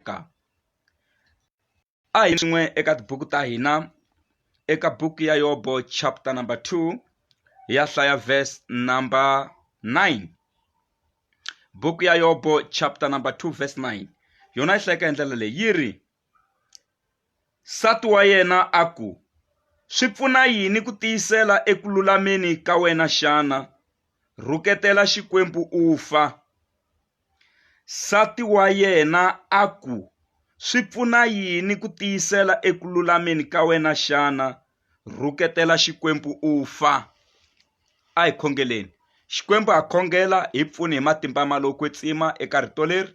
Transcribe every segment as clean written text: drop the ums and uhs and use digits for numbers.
hleka. A hi swin'we eka tibuku ta hina eka buku ya Yobo chapter number 2 ya hlaya verse number 9. Buku ya Yobo chapter number 2 verse 9 yona yi hleka hi ndlela leyi, yi ri, nsati wa yena aku, swi pfuna yini ku tiyisela eku lulameni ka wena xana? Rhuketela xikwembu u fa. Nsati wa yena aku, swi pfuna yini ku tiyisela eku lulameni ka wena xana? Rhuketela xikwembu u fa. A hi khongeleni. Xikwembu ha khongela hi pfuni hi matimba ma lo kwetsima eka rito leri.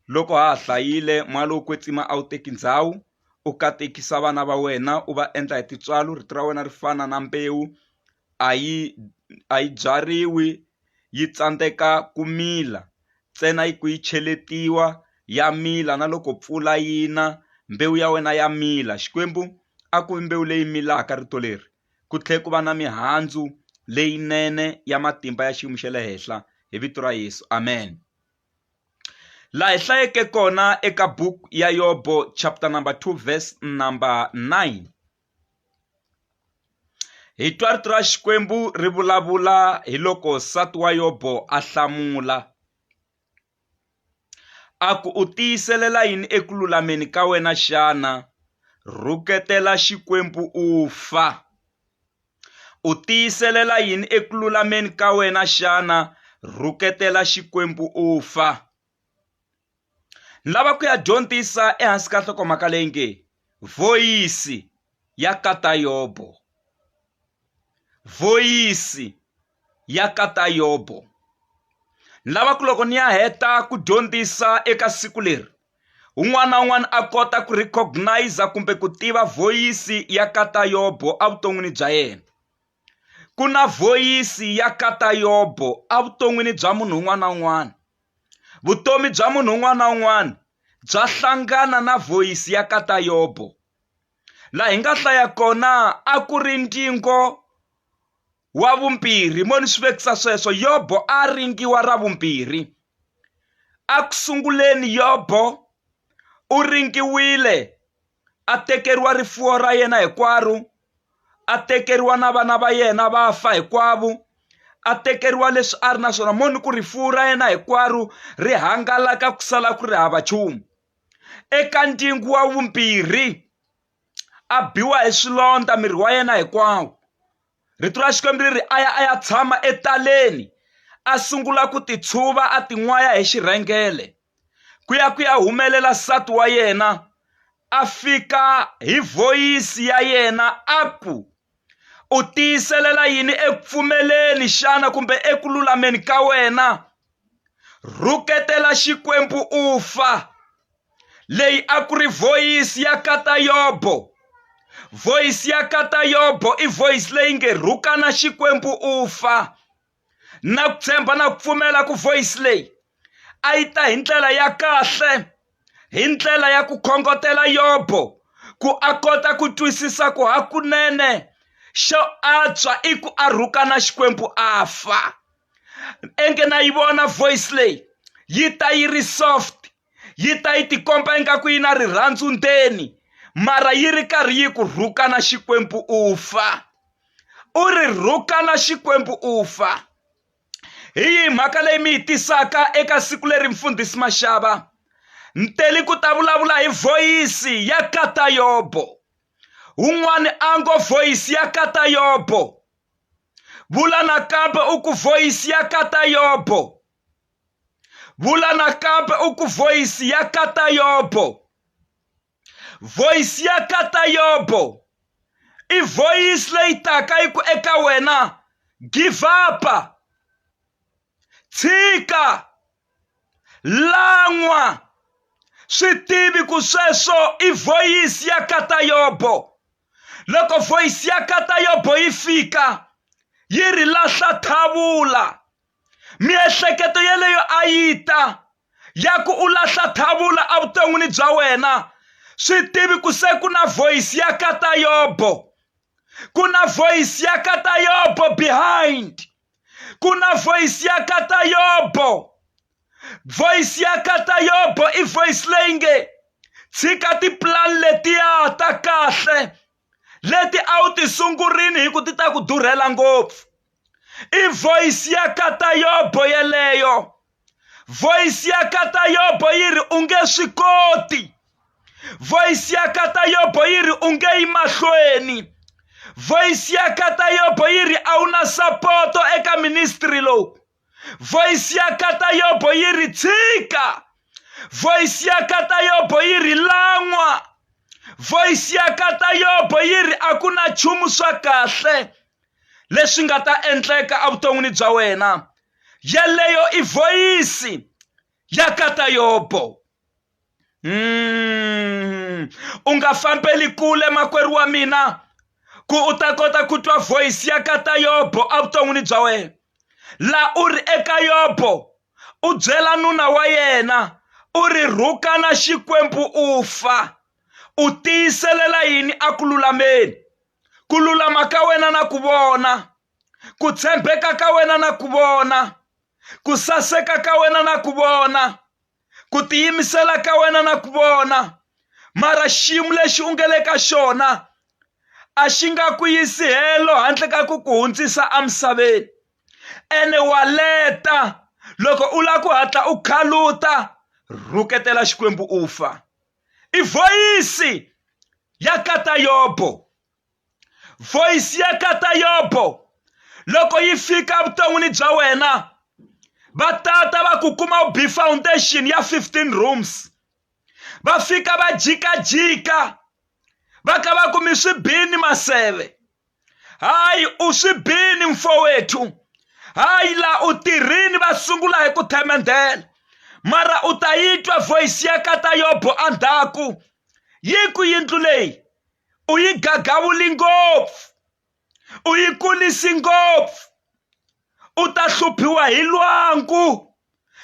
Loko ha hlayile ma lo kwetsima a wu teki ndhawu, u katekisa vana va wena, u va endla hi tintswalo, rito ra wena ri fana na mbewu, a yi byariwi, yi tsandzeka ku mila, ntsena yi ku yi cheletiwa ya mila, na loko mpfula yi na mbewu ya wena ya mila. Xikwembu a ku vi mbewu leyi milaka rito leri, ku tlhela ku va na mihandzu leyinene ya matimba ya xiyimo xa le henhla hi vito ra Yesu, amen. Laha hi hlayeke kona eka book ya Yobo chapter number 2 verse number 9, hi twa rito ra Xikwembu ri vulavula hi loko nsati wa Yobo a hlamula, aku, u tiyiselela yini eku lulameni ka wena xana? Rhuketela xikwembu u fa. U tiyiselela yini eku lulameni ka wena xana? Rhuketela xikwembu u fa. Ni lava ku ya dyondzisa ehansi ka nhlokomhaka leyi nge voyisi ya kata Yobo. Voyisi ya kata Yobo. Ni lava ku loko ni ya heta ku dyondzisa eka siku leri, un'wana na un'wana a kota ku recognize kumbe ku tiva voyisi ya kata Yobo evuton'wini bya yena. Ku na voyisi ya kata Yobo evuton'wini bya munhu un'wana na un'wana. Vutomi bya munhu un'wana na un'wana bya hlangana na voyisi ya kata Yobo. Laha hi nga hlaya kona a ku ri ndingo wa vumbirhi. Mo ni swi vekisa sweswo, Yobo a ringiwa ra vumbirhi. A ku sunguleni Yobo u ringiwile, a tekeriwa rifuwo ra yena hinkwaro, a tekeriwa na vana va yena va fa hinkwavo, a tekeriwa leswi a ri na swona. Mo ni ku rifuwo ra yena hinkwaro ri hangalaka ku sala ku ri hava nchumu. Eka ndingo wa vumbirhi a biwa hi swilondza miri wa yena hinkwawo. Rito ra Xikwembu ri a ya tshama etaleni, a sungula ku titshuva, a tin'waya hi xirhengele. Ku ya humelela nsati wa yena a fika hi voyisi ya yena aku, u tiyiselela yini eku pfumeleni xana kumbe eku lulameni ka wena? Rhuketela xikwembu u fa. Leyi a ku ri voyisi ya kata Yobo. Voyisi ya kata Yobo i voyisi leyi nge rhukana xikwembu u fa. Na ku tshemba na ku pfumela ku voyisi leyi a yi ta hi ndlela ya kahle, hi ndlela ya ku khongotela Yobo, ku a kota ku twisisa ku hakunene xo antswa i ku a rhukana xikwembu a fa. Enge na yi vona voice leyi yi ta yi ri soft, yi ta yi tikomba ingaku yi na rirhandzu ndzeni, mara yi ri karhi yi ku rhukana xikwembu u fa. U ri rhukana xikwembu u fa. Hi yihi mhaka leyi mi yi tisaka eka siku leri, mfundhisi Mashava? Nteli ku ta vulavula hi voyisi ya kata Yobo. Un'wana a ngo voyisi ya kata Yobo. Vula nakambe u ku voyisi ya kata Yobo. Vula nakambe u ku voyisi ya kata Yobo. Voyisi ya kata Yobo i voyisi leyi taka yi ku eka wena, give up, tshika, lan'wa. Swi tivi ku sweswo i voyisi ya kata Yobo. Loko voyisi ya kata Yobo yi fika yi ri lahla thavula, miehleketo yeleyo a yi ta ya ku u lahla thavula evuton'wini bya wena, swi tivi ku se ku na voyisi ya kata Yobo. Ku na voyisi ya kata Yobo behind. Ku na voyisi ya kata Yobo. Voice ya kata Yobo i voice leyi nge tshika tiplan letiya ta kahle leti a wu ti sungurini hi ku ti ta ku durhela ngopfu. I voice ya Katayobo yeleyo. Voice ya Katayobo yi ri u nge swi koti. Voice ya Katayobo yi ri u nge yi mahlweni. Voice ya Katayobo yi ri a wu na sapoto eka ministry lowu. Voice ya Katayobo yi ri tshika. Voice ya Katayobo yi ri lan'wa. Voice ya Katayobo yi ri a ku na nchumu swa kahle leswi nga ta endleka evuton'wini bya wena. Yeleyo i voice ya Katayobo. U nga fambeli kule makwerhu wa mina ku u ta kota ku twa voice ya Katayobo evuton'wini bya wena. La u ri eka Yobo u byela nuna wa yena u ri rhuka na xikwembu u fa. U tiyiselela yini a ku lulameni? Ku lulama ka wena na ku vona, ku tshembeka ka wena na ku vona, ku saseka ka wena na ku vona, ku tiyimisela ka wena na ku vona. Mara xiyimo lexi u nge le ka xona a xi nga ku yisi helo handle ka ku ku hundzisa emisaveni. Ene wa leta loko u lava ku hatla u khaluta, rhuketela xikwembu u fa. I voice ya Katayobo. Voice ya Katayobo loko yi fika evuton'wini bya wena, va tata va ku kuma B foundation ya 15 rooms. Va fika va jikajika va ka va kumi swibini maseve. Hayi u swibini mfowethu. Hayi la u tirhini va sungula hi ku themendela. Mara u ta yi twa voice ya Katayobo endzhaku yi ku yindlu leyi u yi gagavuli ngopfu, u yi kulisi ngopfu, u ta hluphiwa hi lwangu.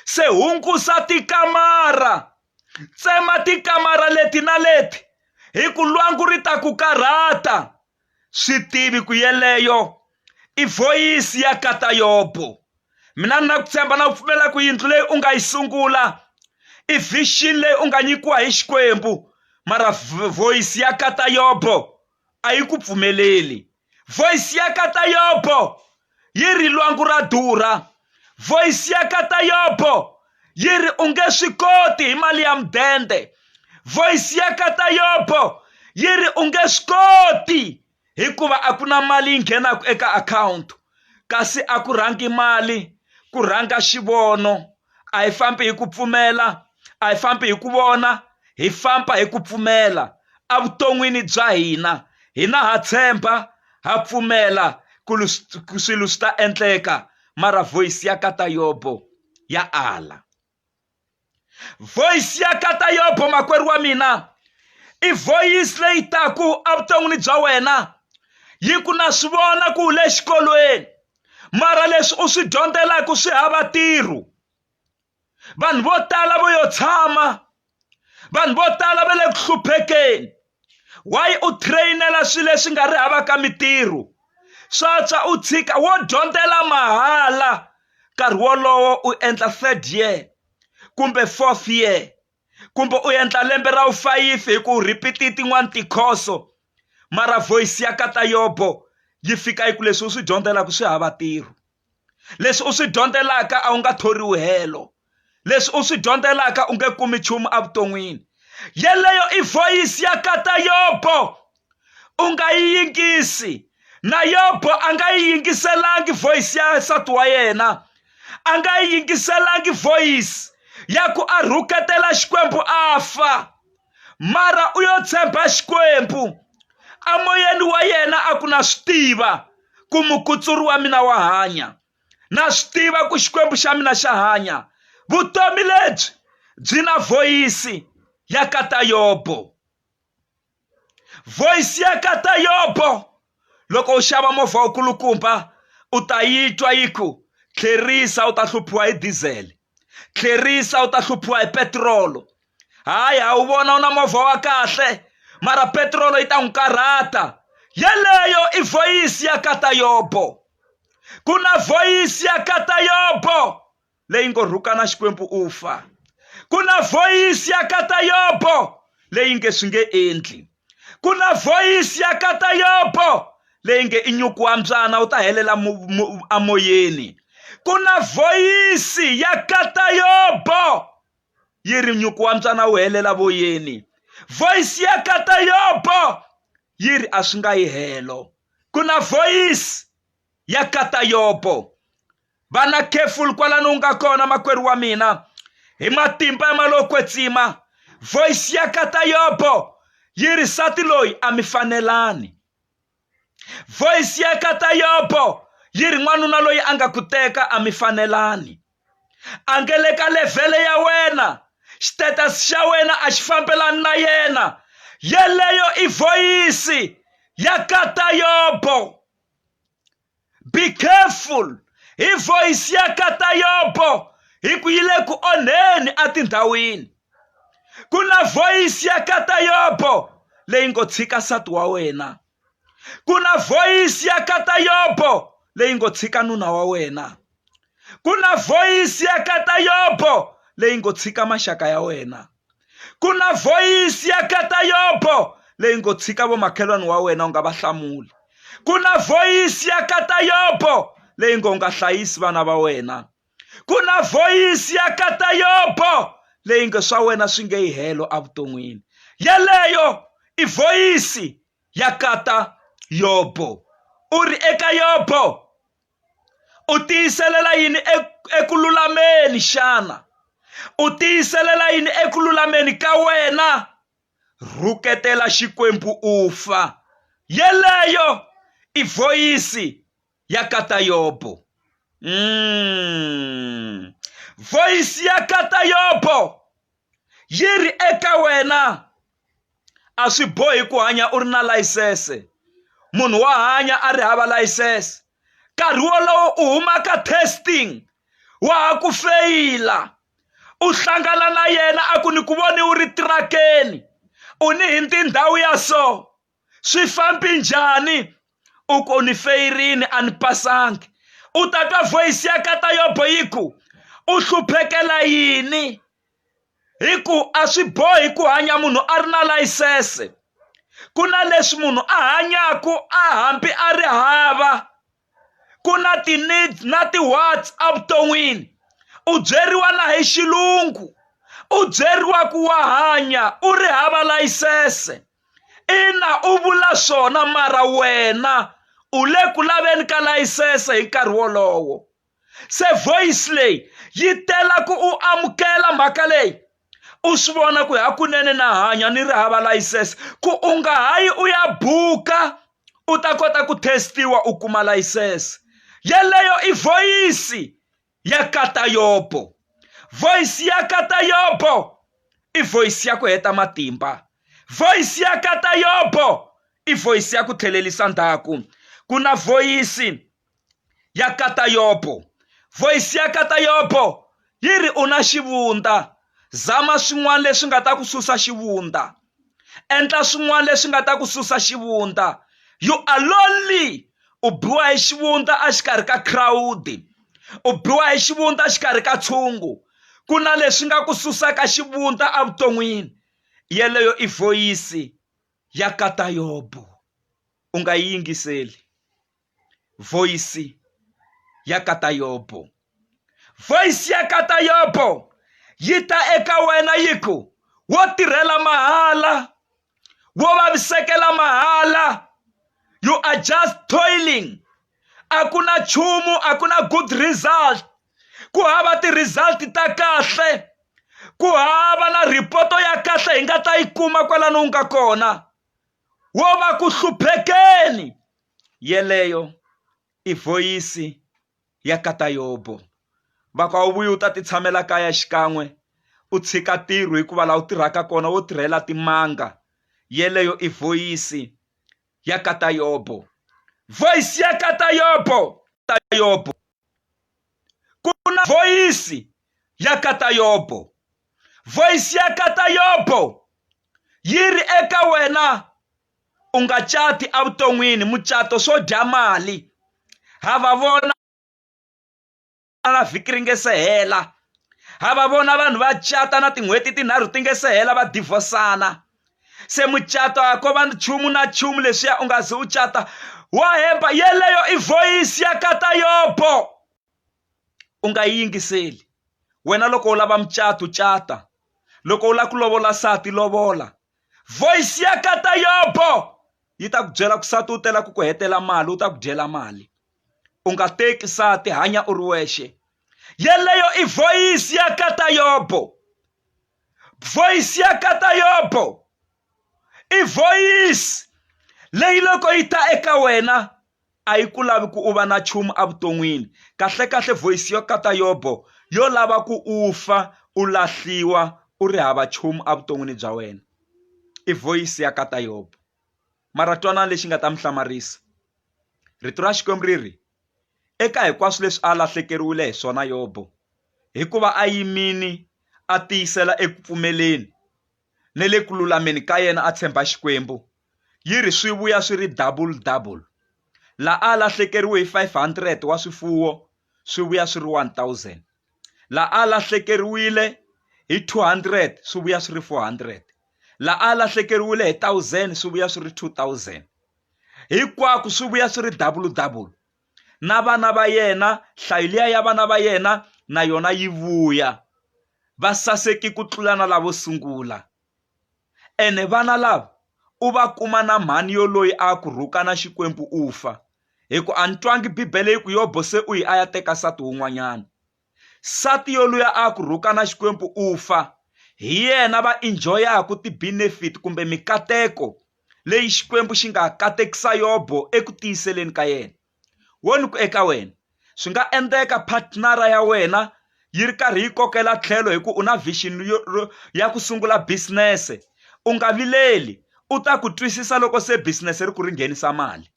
Se hungusa tikamara, tsema tikamara leti na leti hi ku lwangu ri ta ku karhata. Swi tivi ku yeleyo i voice ya Katayobo. Mina na ku tshemba na ku pfumela ku yindlu leyi u nga yi sungula i vision leyi u nga nyikiwa hi Xikwembu. Mara voice ya Katayobo a yi ku pfumeleli. Voice ya Katayobo yi ri lwangu ra durha. Voice ya Katayobo yi ri u nge swi koti hi mali ya mudende. Voice ya Katayobo yi ri u nge swi koti hikuva a ku na mali yi nghenaka eka akhawunti. Kasi a ku rhangi mali, ku rhanga xivono. A hi fambi hi ku pfumela, a hi fambi hi ku vona, hi famba hi ku pfumela. Evuton'wini bya hina hina ha tshemba, ha pfumela ku swilo swi ta endleka. Mara voice ya Katayobo ya ala. Voice ya Katayobo makwerhu wa mina i voice leyi taku evuton'wini bya wena yi ku na swi vona ku u le xikolweni, mara leswi u swi dyondzelaka swi hava ntirho. Vanhu vo tala vo yo tshama, vanhu vo tala va le ku hluphekeni. Why u trainela swilo leswi nga ri havaka mintirho? Swatswa u tshika wo dyondzela mahala, nkarhi wolowo u endla 3rd year kumbe 4th year kumbe u endla lembe ra vu-5 hi ku repeat tin'wana tikhoso. Mara voice ya Katayobo yi fika yi ku leswi u swi dyondzelaka swi hava ntirho. Leswi u swi dyondzelaka a wu nga thoriwi helo. Leswi u swi dyondzelaka u nge kumi nchumu evuton'wini. Yeleyo i voice ya Katayobo. U nga yi yingisi. Na Yobo a nga yi yingiselangi voice ya nsati wa yena. A nga yi yingiselangi voice ya ku a rhuketela Xikwembu a fa. Mara u yo tshemba Xikwembu. Amoyeni wa yena a ku na swi tiva ku mukutsuri wa mina wa hanya. Na swi tiva ku Xikwembu xa mina xa hanya. Vutomi lebyi byi na voice ya Katayobo. Voice ya Katayobo loko u xava movha wa kulukumba u ta yi twa yi ku tlherisa u ta hluphiwa hi diesel, tlherisa u ta hluphiwa hi petrolo. Hayi a wu vona u na movha wa kahle mara petrolo yi ta n'wi karhata. Yeleyo i voice ya Katayobo. Ku na voice ya Katayobo leyi ngo rhuka na Xikwembu u fa. Ku na voice ya Katayobo leyi nge swi nge endli. Ku na voice ya Katayobo leyi nge i nyuku wa mbyana u ta helela amoyeni. Ku na voice ya Katayobo yi ri nyuku wa mbyana wu helela voyeni. Voice ya Katayobo yi ri a swi nga yi helo. Ku na voice ya Katayobo. Vana careful kwalano u nga kona makwerhu wa mina, hi matimba ya malokwetsima. Voice ya Katayobo yi ri nsati loyi a mi fanelani. Voice ya Katayobo yi ri n'wanuna loyi a nga ku teka a mi fanelani. A nge le ka levhele ya wena, status xa wena a xi fambelani na yena. Yeleyo i voice ya Katayobo. Be careful hi voice ya Katayobo, hi ku yi le ku onheni atindhawini. Ku na voice ya Katayobo leyi ngo tshika nsati wa wena. Ku na voice ya Katayobo leyi ngo tshika nuna wa wena. Ku na voice ya Katayobo leyi ngo tshika maxaka ya wena. Ku na voice ya Katayobo leyi ngo tshika vomakhelwani wa wena u nga va hlamuli. Ku na voice ya Katayobo leyi ngo nga hlayisi vana va wena. Ku na voice ya Katayobo leyi nge swa wena swi nge yi helo avuton'wini. Yeleyo i voice ya Katayobo. U ri eka Yobo u tiyiselela yini eku lulameni xana? U tiyiselela yini eku lulameni ka wena? Rhuketela xikwembu u fa. Yeleyo i voice ya Katayobo. Voice ya Katayobo yi ri eka wena. A swi bohi ku hanya u ri na layisense. Munhu wa hanya a ri hava layisense. Nkarhi wolowo u huma ka testing, wa ha ku feyila. U hlangana na yena a ku ni ku voni u ri tirakeni, u ni hi tindhawu ya so, swi fambi njhani? U ku ni feyirini a ni pasangi. U ta twa voice ya Katayobo yi ku u hluphekela yini? Hi ku a swi bohi ku hanya munhu a ri na layisense. Ku na leswi munhu a hanyaku a hambi a ri hava. Ku na ti-needs na ti-wants avuton'wini. U byeriwa na hi xilungu, u byeriwa ku wa hanya u ri hava layisense. Ina u vula swona mara wena u le ku laveni ka layisense hi nkarhi wolowo. Se voice leyi yi tela ku u amukela mhaka leyi. U swi vona ku hakunene na hanya ni ri hava layisense, ku u nga hayi u ya buka u ta kota ku testiwa u kuma layisense. Yeleyo i voice ya Katayobo. Voice ya Katayobo i voice ya ku heta matimba. Voice ya Katayobo i voice ya ku thelelisa ndhaku. Ku na voice ya Katayobo. Voice ya Katayobo yi ri u na xivundza. Zama swin'wana leswi nga ta ku susa xivundza. Endla swin'wana leswi nga ta ku susa xivundza. You are lonely. U biwa hi xivundza a xikarhi ka crowd. U biwa hi xivundza xikarhi ka tshungu. Ku na leswi nga ku susaka xivundza avuton'wini. Yeleyo i voice ya Katayobo. U nga yi yingiseli. Voice ya Katayobo. Voice ya Katayobo yi ta eka wena yi ku wo tirhela mahala, wo vavisekela mahala. You are just toiling. A ku na nchumu, a ku na good result. Ku hava ti-result ta kahle. Ku hava na ripoto ya kahle hi nga ta yi kuma kwalano u nga kona. Wo va ku hluphekeni. Yeleyo i voice ya Katayobo. Vaka u vuyi u ta ti tshamela kaya xikan'we u tshika ntirho hikuva laha u tirhaka kona wo tirhela timanga. Yeleyo i voice ya Katayobo. Voice ya Katayobo. Katayobo. Ku na voice ya Katayobo. Voice ya Katayobo yi ri eka wena. U nga cati avuton'wini, mucato swo dya mali. Hava vona na vhiki ri nge se hela. Hava vona vanhu va cata na tin'hweti tinharhu ti nge se hela va divosana. se mucato ko va nchumu na nchumu leswiya u nga ze u cata wa hemba yeleyo i voice ya kata Yobo. U nga yingiseli. Wena loko u lava mucato cata, loko u lava ku lovola sati lovola. Voice ya kata Yobo yi ta ku byela ku sati u tela ku hetela mali, u ta ku dyela mali. U nga teki sati, hanya u ri wexe. Yeleyo i voice ya kata Yobo. Voice ya kata Yobo i voice leyi loko yi ta eka wena a yi ku lavi ku u va na nchumu evuton'wini. Kahle voice yo kata Yobo yo lava ku u fa, u lahliwa, u ri hava nchumu evuton'wini bya wena. I voice ya kata Yobo. Mara twanani lexi nga ta mi hlamarisa. Rito ra Xikwembu ri ri eka hinkwaswo leswi a lahlekeriwile hi swona Yobo, hikuva a yimini a tiyisela eku pfumeleni ne le ku lulameni ka yena a tshemba Xikwembu, yi ri swi vuya swi ri double. La a lahlekeriwe hi 500 wa swifuwo swi vuya swi ri 1000. La a lahlekeriwile hi 200 swi vuya swi ri 400. La a lahlekeriwile hi 1000 swi vuya swi ri 2000. Hinkwako swi vuya swi ri double. Na vana va yena, hlayo liya ya vana va yena na yona yi vuya. Va saseki ku tlula na lavo sungula. Ene vana lava u va kuma na mhani yo loyi a ku rhuka na Xikwembu u fa. Hiku a ni twangi Bibele yi ku Yobo se u yi a ya teka sati wun'wanyana. Sati yo luya a ku rhuka na Xikwembu u fa, hi yena va enjoyaku ti-benefit kumbe mikateko leyi Xikwembu xi nga katekisa Yobo eku tiyiseleni ka yena. Woni ku eka wena swi nga endleka partnera ya wena yi ri karhi yi kokela tlhelo hi ku u na vision ya ku sungula business. U nga vileli, u ta ku twisisa loko se business ri ku ri nghenisa mali.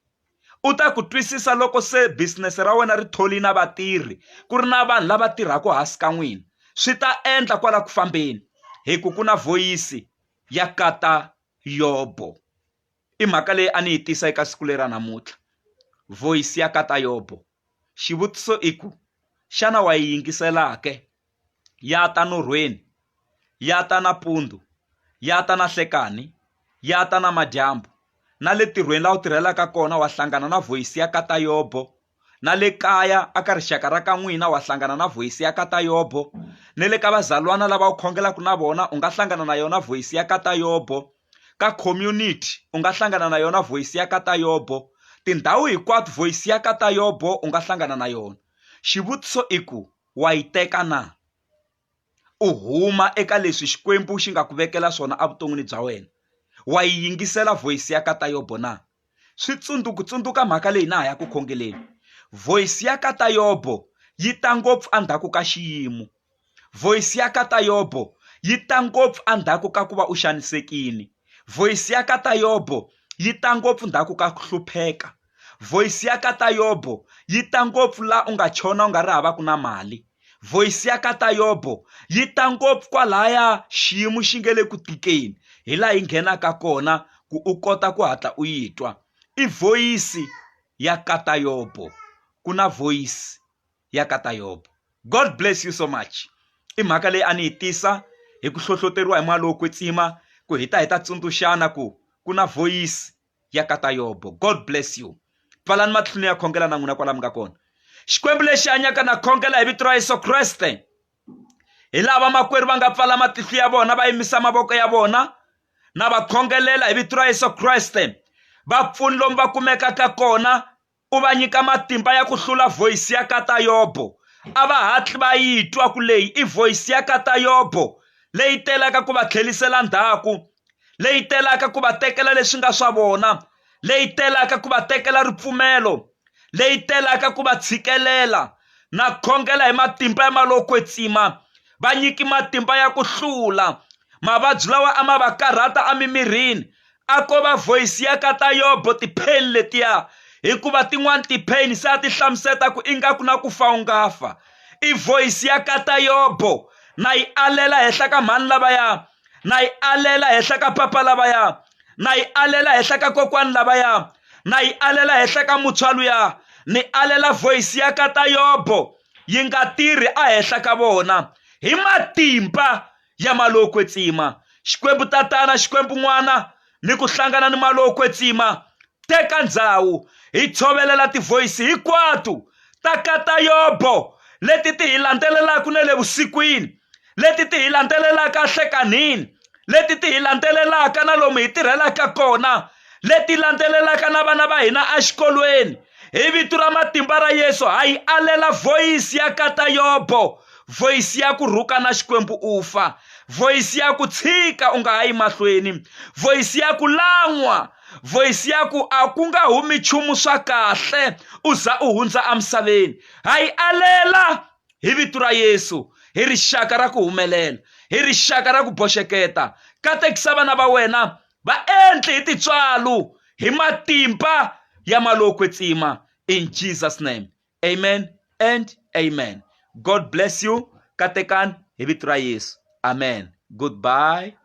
U ta ku twisisa loko se business ra wena ri tholi na vatirhi, ku ri na vanhu lava tirhaka hansi ka n'wina. Swi ta endla kwala ku fambeni hi ku na voice ya kata Yobo. I mhaka leyi a ni yi tisa eka siku lera namuntlha. Voice ya kata Yobo. Xivutiso i ku xana wa yi yingisela ke? Ya ta norhweni, ya ta nampundzu, ya ta na nhlekani, ya ta na madyambu. Na le tirhweni la u tirhelaka kona wa hlangana na voice ya kata Yobo. Na le kaya aka rixaka ra ka n'wina wa hlangana na voice ya kata Yobo. Ne le ka vazalwana lava u khongelaka na vona u nga hlangana na yona voice ya kata Yobo. Ka community u nga hlangana na yona voice ya kata Yobo. Tindhawu hinkwato voice ya kata Yobo u nga hlangana na yona. Xivutiso i ku wa yi teka na? U huma eka leswi Xikwembu xi nga ku vekela swona evuton'wini bya wena. Wa yi yingisela voice ya kata Yobo na? Swi tsundzuka mhaka leyi na ha ya ku khongeleni. Voice ya kata Yobo yi ta ngopfu endzhaku ka xiyimo. Voice ya kata Yobo yi ta ngopfu endzhaku ka ku va u xanisekile. Voice ya kata Yobo yi ta ngopfu endzhaku ka ku hlupheka. Voice ya kata Yobo yi ta ngopfu la u nga chona u nga ri havaku na mali. Voice ya kata Yobo yi ta ngopfu kwalaya xiyimo xi nge le ku tikeni, hi laha yi nghenaka kona ku u kota ku hatla u yi twa. I voice ya kata Yobo. Ku na voice ya kata Yobo. God bless you so much. I mhaka leyi a ni yi tisa hi ku hlohloteriwa hi moya lowo kwetsima ku hi ta tsundzuxana ku na voice ya kata Yobo. God bless you. Pfalani matlhelo ya khongela na n'wina kwala mi nga kona. Xikwembu lexi hanyaka na khongela hi vito ra Yesu Kreste. Hi lava makwerhu va nga pfala matihlo ya vona, va yimisa mavoko ya vona na va khongelela hi vito ra Yesu Kreste. Vapfuni lomu va kumekaka kona u va nyika matimba ya ku hlula voice ya kata Yobo. A va hatli va yi twa ku leyi i voice ya kata Yobo leyi telaka ku va tlhelisela ndzhaku, leyi telaka ku va tekela leswi nga swa vona, leyi telaka ku va tekela ripfumelo, leyi telaka ku va tshikelela. Na khongela hi matimba ya malokwetsima va nyiki matimba ya ku hlula mavabyi lawa a ma va karhata amimirini. A ko va voice ya kata Yobo ti-pain letiya, hikuva tin'wani ti-pain se a ti hlamuseta ku ingaku na ku fa u nga fa. I voice ya kata Yobo. Na yi alela henhla ka mhani lavaya, na yi alela henhla ka papa lavaya, na yi alela henhla ka kokwani lavaya, na yi alela henhla ka muntshwa luya. Ni alela voice ya kata Yobo yi nga tirhi a henhla ka vona hi matimba ya malokwetsima. Xikwembu tatana, Xikwembu n'wana, ni ku hlangana ni mali yo kwetsima. Teka ndhawu hi tshovelela tivoyisi hinkwato ta kata Yobo leti ti hi landzelelaka na le vusikwini, leti ti hi landzelelaka nhlekanini, leti ti hi landzelelaka na lomu hi tirhelaka kona, leti landzelelaka na vana va hina exikolweni. Hi vito ra matimba ra Yesu ha yi alela voyisi ya kata Yobo, voyisi ya ku rhuka na xikwembu u fa, voyisi ya ku tshika u nga ha yi mahlweni, voyisi ya ku lan'wa, voyisi ya ku a ku nga humi nchumu swa kahle u za u hundza emisaveni. Ha yi alela hi vito ra Yesu, hi rixaka ra ku humelela, hi rixaka ra ku boxeketa. Katekisa vana va wena va endli hi tintswalo hi matimba ya mali yo kwetsima. In Jesus' name, amen and amen. God bless you. Katekani hi vito ra Yesu. Amen. Goodbye.